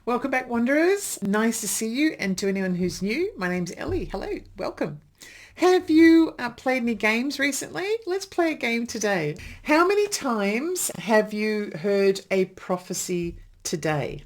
Welcome back, Wanderers. Nice to see you. And to anyone who's new, my name's Ellie. Hello, welcome. Have you played any games recently? Let's play a game today. How many times have you heard a prophecy today?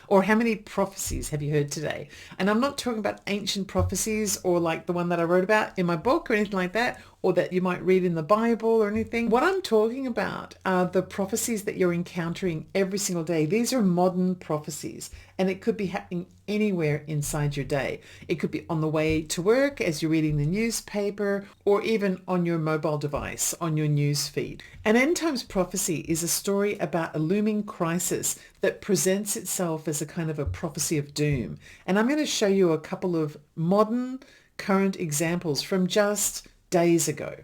Or how many prophecies have you heard today? And I'm not talking about ancient prophecies or like the one that I wrote about in my book or anything like that, or that you might read in the Bible or anything. What I'm talking about are the prophecies that you're encountering every single day. These are modern prophecies, and it could be happening anywhere inside your day. It could be on the way to work as you're reading the newspaper, or even on your mobile device, on your news feed. An end times prophecy is a story about a looming crisis that presents itself as a kind of a prophecy of doom. And I'm going to show you a couple of modern current examples from just days ago.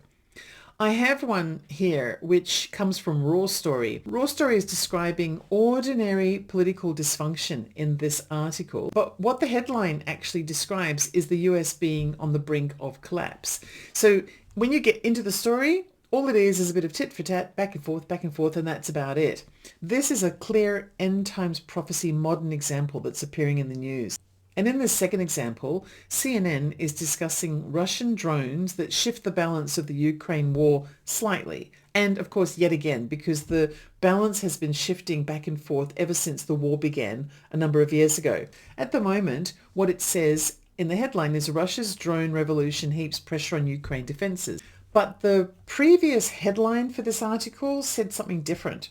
I have one here which comes from Raw Story. Raw Story is describing ordinary political dysfunction in this article, but what the headline actually describes is the US being on the brink of collapse. So when you get into the story, all it is a bit of tit for tat, back and forth, and that's about it. This is a clear end times prophecy modern example that's appearing in the news. And in this second example, CNN is discussing Russian drones that shift the balance of the Ukraine war slightly. And of course, yet again, because the balance has been shifting back and forth ever since the war began a number of years ago. At the moment, what it says in the headline is Russia's drone revolution heaps pressure on Ukraine defenses. But the previous headline for this article said something different.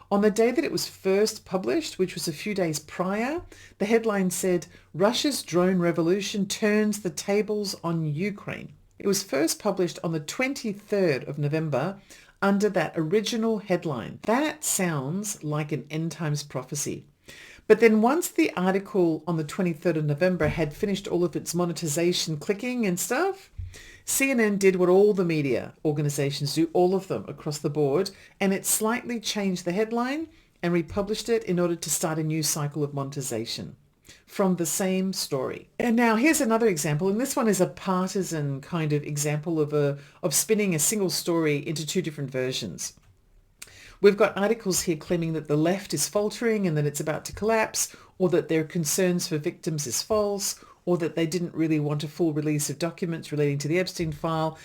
On the day that it was first published, which was a few days prior, the headline said, Russia's drone revolution turns the tables on Ukraine. It was first published on the 23rd of November under that original headline. That sounds like an end times prophecy. But then once the article on the 23rd of November had finished all of its monetization clicking and stuff, CNN did what all the media organizations do, all of them across the board, and it slightly changed the headline and republished it in order to start a new cycle of monetization from the same story. And now here's another example, and this one is a partisan kind of example of spinning a single story into two different versions. We've got articles here claiming that the left is faltering and that it's about to collapse, or that their concerns for victims is false, or that they didn't really want a full release of documents relating to the Epstein file,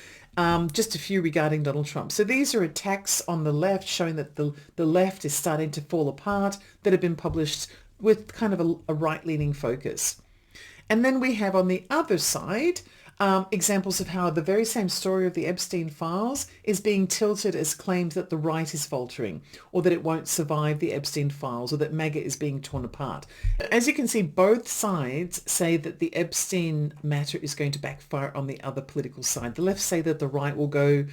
just a few regarding Donald Trump. So these are attacks on the left showing that the left is starting to fall apart, that have been published with kind of a right-leaning focus. And then we have on the other side examples of how the very same story of the Epstein files is being tilted as claims that the right is faltering, or that it won't survive the Epstein files, or that MAGA is being torn apart. As you can see, both sides say that the Epstein matter is going to backfire on the other political side. The left say that the right will go,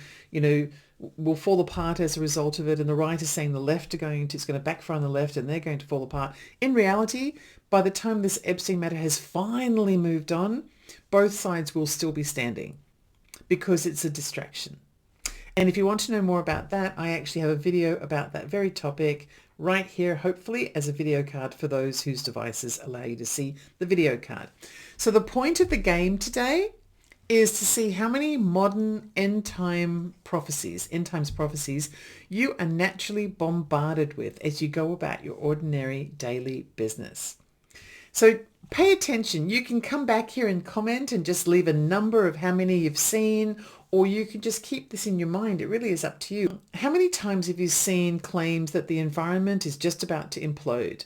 will fall apart as a result of it, and the right is saying the left it's going to backfire on the left and they're going to fall apart. In reality, by the time this Epstein matter has finally moved on, both sides will still be standing because it's a distraction. And if you want to know more about that, I actually have a video about that very topic right here, hopefully as a video card for those whose devices allow you to see the video card. So the point of the game today is to see how many modern end times prophecies you are naturally bombarded with as you go about your ordinary daily business. So pay attention. You can come back here and comment and just leave a number of how many you've seen, or you can just keep this in your mind. It really is up to you. How many times have you seen claims that the environment is just about to implode?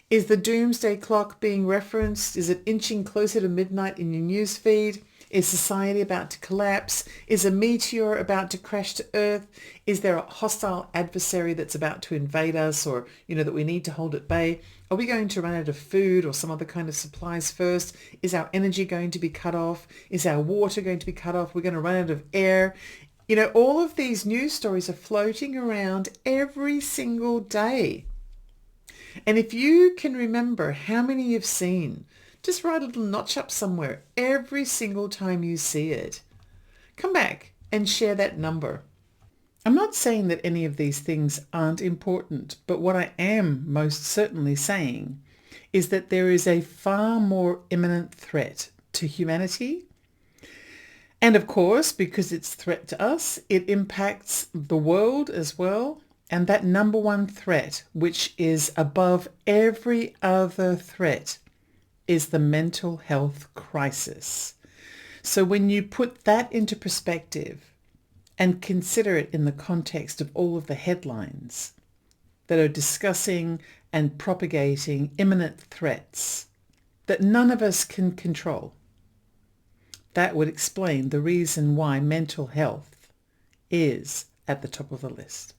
Is the doomsday clock being referenced? Is it inching closer to midnight in your news feed? Is society about to collapse? Is a meteor about to crash to Earth? Is there a hostile adversary that's about to invade us, or, that we need to hold at bay? Are we going to run out of food or some other kind of supplies first? Is our energy going to be cut off? Is our water going to be cut off? We're going to run out of air. All of these news stories are floating around every single day. And if you can remember how many you've seen, just write a little notch up somewhere every single time you see it. Come back and share that number. I'm not saying that any of these things aren't important, but what I am most certainly saying is that there is a far more imminent threat to humanity. And of course, because it's a threat to us, it impacts the world as well. And that number one threat, which is above every other threat, is the mental health crisis. So when you put that into perspective and consider it in the context of all of the headlines that are discussing and propagating imminent threats that none of us can control, that would explain the reason why mental health is at the top of the list.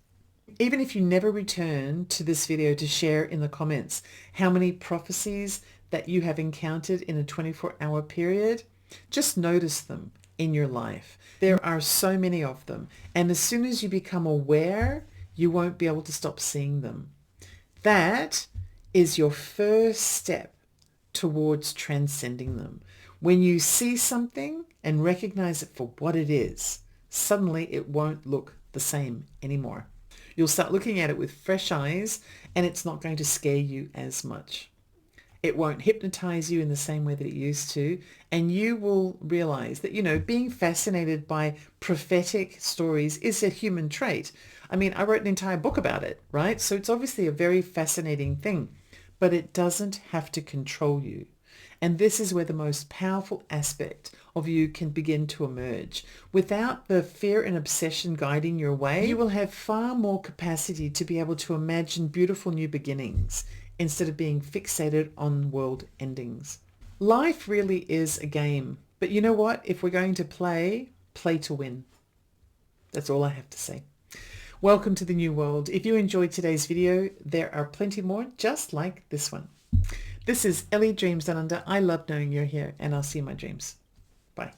Even if you never return to this video to share in the comments how many prophecies that you have encountered in a 24-hour period, just notice them in your life. There are so many of them. And as soon as you become aware, you won't be able to stop seeing them. That is your first step towards transcending them. When you see something and recognize it for what it is, suddenly it won't look the same anymore. You'll start looking at it with fresh eyes, and it's not going to scare you as much. It won't hypnotize you in the same way that it used to. And you will realize that, being fascinated by prophetic stories is a human trait. I mean, I wrote an entire book about it, right? So it's obviously a very fascinating thing, but it doesn't have to control you. And this is where the most powerful aspect of you can begin to emerge. Without the fear and obsession guiding your way, you will have far more capacity to be able to imagine beautiful new beginnings instead of being fixated on world endings. Life really is a game. But you know what? If we're going to play to win. That's all I have to say. Welcome to the new world. If you enjoyed today's video, there are plenty more just like this one. This is Ellie Dreams Down Under. I love knowing you're here, and I'll see you in my dreams. Bye.